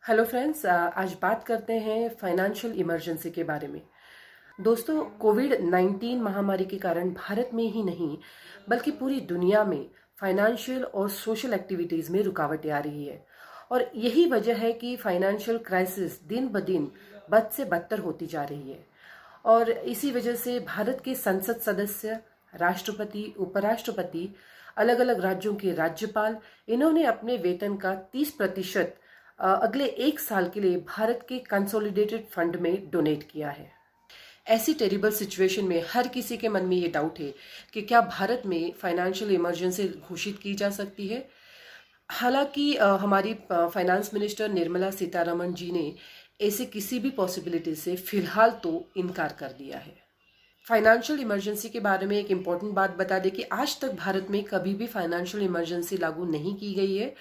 Hello friends, आज बात करते हैं फाइनेंशियल इमरजेंसी के बारे में। दोस्तों, कोविड-19 महामारी के कारण भारत में ही नहीं बल्कि पूरी दुनिया में फाइनेंशियल और सोशल एक्टिविटीज़ में रुकावटें आ रही है। और यही वजह है कि फाइनेंशियल क्राइसिस दिन ब दिन बद से बदतर होती जा रही है। और इसी वजह से भारत के संसद सदस्य, राष्ट्रपति, उपराष्ट्रपति, अलग अलग राज्यों के राज्यपाल, इन्होंने अपने वेतन का 30% अगले 1 साल के लिए भारत के कंसोलिडेटेड फंड में डोनेट किया है। ऐसी टेरिबल सिचुएशन में हर किसी के मन में ये डाउट है कि क्या भारत में फाइनेंशियल इमरजेंसी घोषित की जा सकती है। हालांकि हमारी फाइनेंस मिनिस्टर निर्मला सीतारमण जी ने ऐसे किसी भी पॉसिबिलिटी से फिलहाल तो इनकार कर दिया है। फाइनेंशियल इमरजेंसी के बारे में एक इम्पॉर्टेंट बात बता दें कि आज तक भारत में कभी भी फाइनेंशियल इमरजेंसी लागू नहीं की गई है।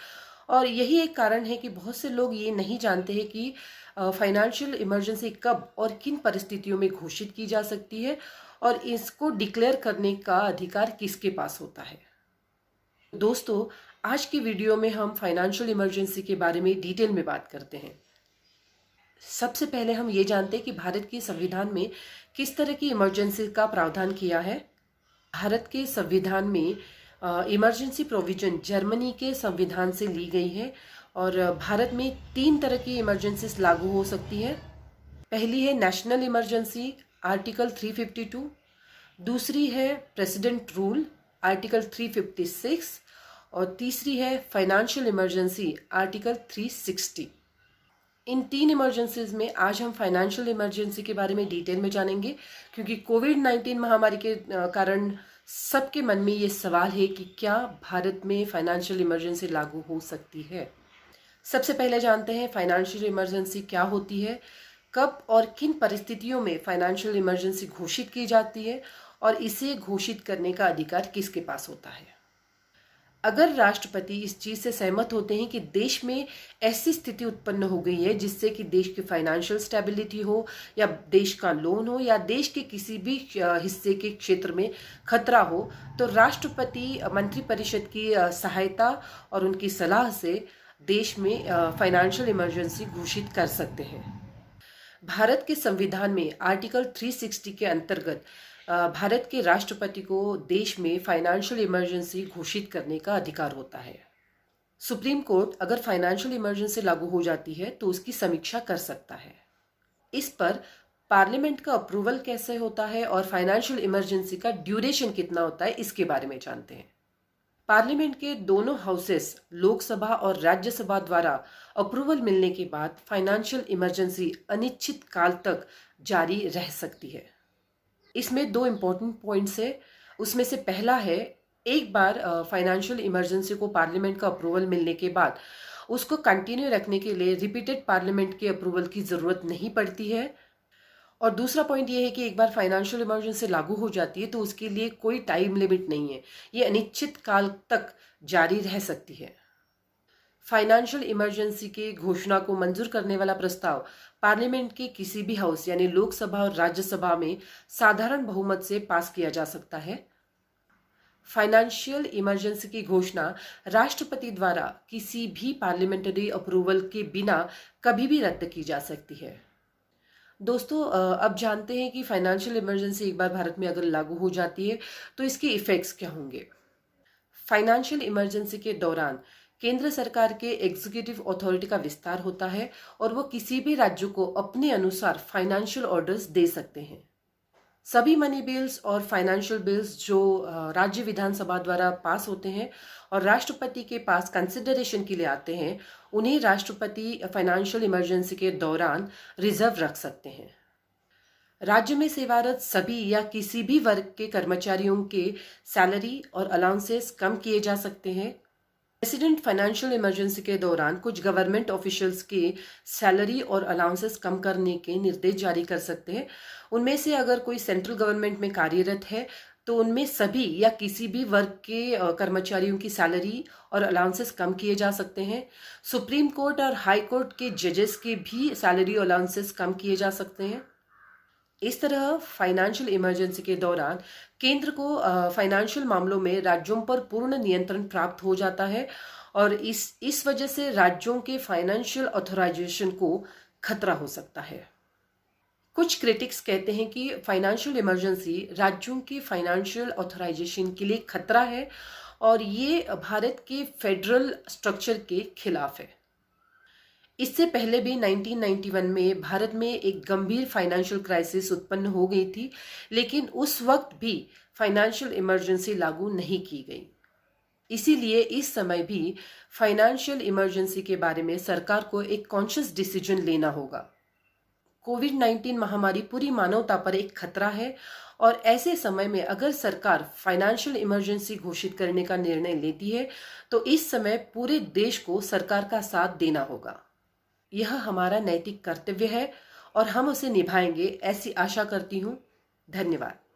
और यही एक कारण है कि बहुत से लोग ये नहीं जानते हैं कि फाइनेंशियल इमरजेंसी कब और किन परिस्थितियों में घोषित की जा सकती है और इसको डिक्लेयर करने का अधिकार किसके पास होता है। दोस्तों, आज की वीडियो में हम फाइनेंशियल इमरजेंसी के बारे में डिटेल में बात करते हैं। सबसे पहले हम ये जानते हैं कि भारत के संविधान में किस तरह की इमरजेंसी का प्रावधान किया है। भारत के संविधान में इमरजेंसी प्रोविजन जर्मनी के संविधान से ली गई है और भारत में 3 तरह की इमरजेंसीज लागू हो सकती है। पहली है नेशनल इमरजेंसी, आर्टिकल 352। दूसरी है प्रेसिडेंट रूल, आर्टिकल 356। और तीसरी है फाइनेंशियल इमरजेंसी, आर्टिकल 360। इन 3 इमरजेंसीज में आज हम फाइनेंशियल इमरजेंसी के बारे में डिटेल में जानेंगे, क्योंकि कोविड-19 महामारी के कारण सबके मन में ये सवाल है कि क्या भारत में फाइनेंशियल इमरजेंसी लागू हो सकती है। सबसे पहले जानते हैं फाइनेंशियल इमरजेंसी क्या होती है, कब और किन परिस्थितियों में फाइनेंशियल इमरजेंसी घोषित की जाती है और इसे घोषित करने का अधिकार किसके पास होता है। अगर राष्ट्रपति इस चीज से सहमत होते हैं कि देश में ऐसी स्थिति उत्पन्न हो गई है जिससे कि देश की फाइनेंशियल स्टेबिलिटी हो या देश का लोन हो या देश के किसी भी हिस्से के क्षेत्र में खतरा हो, तो राष्ट्रपति मंत्रिपरिषद की सहायता और उनकी सलाह से देश में फाइनेंशियल इमरजेंसी घोषित कर सकते हैं। भारत के संविधान में आर्टिकल 360 के अंतर्गत भारत के राष्ट्रपति को देश में फाइनेंशियल इमरजेंसी घोषित करने का अधिकार होता है। सुप्रीम कोर्ट अगर फाइनेंशियल इमरजेंसी लागू हो जाती है तो उसकी समीक्षा कर सकता है। इस पर पार्लियामेंट का अप्रूवल कैसे होता है और फाइनेंशियल इमरजेंसी का ड्यूरेशन कितना होता है, इसके बारे में जानते हैं। पार्लियामेंट के दोनों हाउसेस, लोकसभा और राज्यसभा द्वारा अप्रूवल मिलने के बाद फाइनेंशियल इमरजेंसी अनिश्चित काल तक जारी रह सकती है। इसमें 2 इम्पोर्टेंट पॉइंट्स है। उसमें से पहला है, एक बार फाइनेंशियल इमरजेंसी को पार्लियामेंट का अप्रूवल मिलने के बाद उसको कंटिन्यू रखने के लिए रिपीटेड पार्लियामेंट के अप्रूवल की ज़रूरत नहीं पड़ती है। और दूसरा पॉइंट ये है कि एक बार फाइनेंशियल इमरजेंसी लागू हो जाती है तो उसके लिए कोई टाइम लिमिट नहीं है, ये अनिश्चित काल तक जारी रह सकती है। फाइनेंशियल इमरजेंसी की घोषणा को मंजूर करने वाला प्रस्ताव पार्लियामेंट के किसी भी हाउस यानी लोकसभा और राज्यसभा में साधारण बहुमत से पास किया जा सकता है। फाइनेंशियल इमरजेंसी की घोषणा राष्ट्रपति द्वारा किसी भी पार्लियामेंट्री अप्रूवल के बिना कभी भी रद्द की जा सकती है। दोस्तों, अब जानते हैं कि फाइनेंशियल इमरजेंसी एक बार भारत में अगर लागू हो जाती है तो इसके इफेक्ट्स क्या होंगे। फाइनेंशियल इमरजेंसी के दौरान केंद्र सरकार के एग्जीक्यूटिव अथॉरिटी का विस्तार होता है और वो किसी भी राज्य को अपने अनुसार फाइनेंशियल ऑर्डर्स दे सकते हैं। सभी मनी बिल्स और फाइनेंशियल बिल्स जो राज्य विधानसभा द्वारा पास होते हैं और राष्ट्रपति के पास कंसिडरेशन के लिए आते हैं, उन्हें राष्ट्रपति फाइनेंशियल इमरजेंसी के दौरान रिजर्व रख सकते हैं। राज्य में सेवारत सभी या किसी भी वर्ग के कर्मचारियों के सैलरी और अलाउंसेस कम किए जा सकते हैं। प्रेसिडेंट फाइनेंशियल इमरजेंसी के दौरान कुछ गवर्नमेंट ऑफिशियल्स के सैलरी और अलाउंसेस कम करने के निर्देश जारी कर सकते हैं। उनमें से अगर कोई सेंट्रल गवर्नमेंट में कार्यरत है तो उनमें सभी या किसी भी वर्ग के कर्मचारियों की सैलरी और अलाउंसेस कम किए जा सकते हैं। सुप्रीम कोर्ट और हाई कोर्ट के जजेस के भी सैलरी और अलाउंसेस कम किए जा सकते हैं। इस तरह फाइनेंशियल इमरजेंसी के दौरान केंद्र को फाइनेंशियल मामलों में राज्यों पर पूर्ण नियंत्रण प्राप्त हो जाता है और इस वजह से राज्यों के फाइनेंशियल ऑथराइजेशन को खतरा हो सकता है। कुछ क्रिटिक्स कहते हैं कि फाइनेंशियल इमरजेंसी राज्यों की फाइनेंशियल ऑथराइजेशन के लिए खतरा है और ये भारत के फेडरल स्ट्रक्चर के खिलाफ है। इससे पहले भी 1991 में भारत में एक गंभीर फाइनेंशियल क्राइसिस उत्पन्न हो गई थी, लेकिन उस वक्त भी फाइनेंशियल इमरजेंसी लागू नहीं की गई। इसीलिए इस समय भी फाइनेंशियल इमरजेंसी के बारे में सरकार को एक कॉन्शियस डिसीजन लेना होगा। कोविड-19 महामारी पूरी मानवता पर एक खतरा है और ऐसे समय में अगर सरकार फाइनेंशियल इमरजेंसी घोषित करने का निर्णय लेती है तो इस समय पूरे देश को सरकार का साथ देना होगा। यह हमारा नैतिक कर्तव्य है और हम उसे निभाएंगे, ऐसी आशा करती हूँ। धन्यवाद।